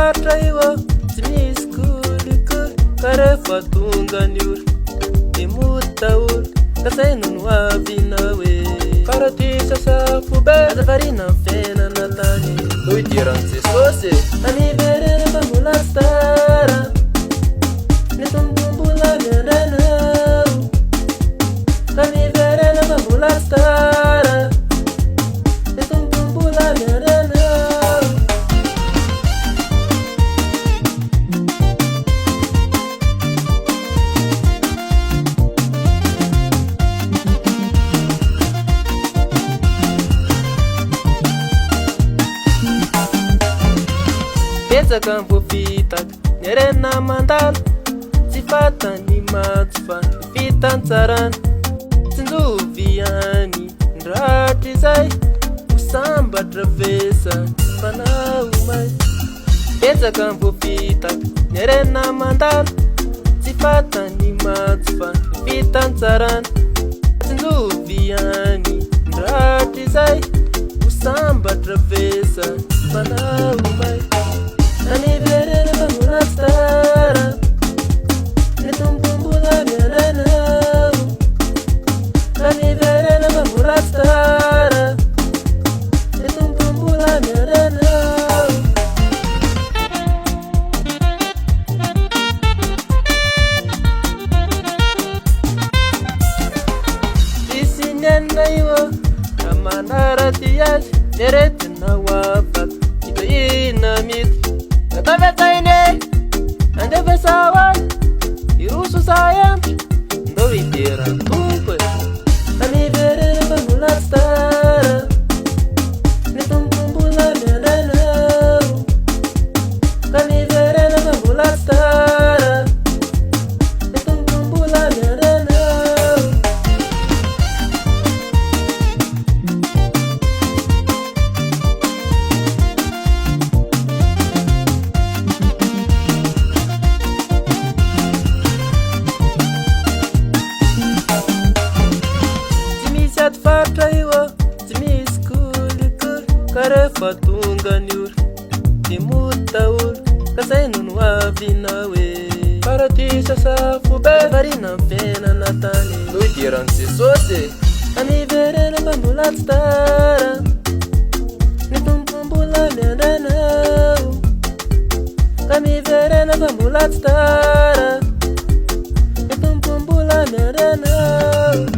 fatra io tsy misy kolikoly ka rehefa tonga ny ora de motaolo ka saina no avina hoe faraty sasafo be azavarina ny fiainana tany no idiran'i Jesosy aniverena fa mbola tsy tara ny tombom-bola miandranao aniverena fa mbola tsy tara ny tombom-bola miandranao. Betsaka ny voafitaka ny arena mandalo tsy fatany matso fa fitany tsarana tsinjovy ihany ndratra izay ho sambatra vesa fanao may. Betsaka ny voafitaka ny arena mandalo tsy fatany matso fa fitany tsarana tsinjovy ihany ndratra izay ho sambatra vesa fanao may. Aniverena fa mbola tsy tara ny tombom-bola miandranao aniverena fa mbola tsy tara ny tombom-bola miandranao. Tsisy ny enina io ka manaraty azy ny aretina ho afaka hitohina mity Tavetaine andevesawan irusu sayam ndo itera tunkwe aniverena fa mbola tsy tara ny tombom-bola miandranao aniverena fa mbola tsy tara ny tombom-bola miandranao. Fatra io tsy misy kolikoly ka rehefa tonga ny ora de motaolo ka saina no avina hoe faraty sasafo be varina ny fiainana tany no idiran'i Jesosy aniverena fa mbola tsy tara ny tombom-bola miandranao aniverena fa mbola tsy tara ny tombom-bola miandranao.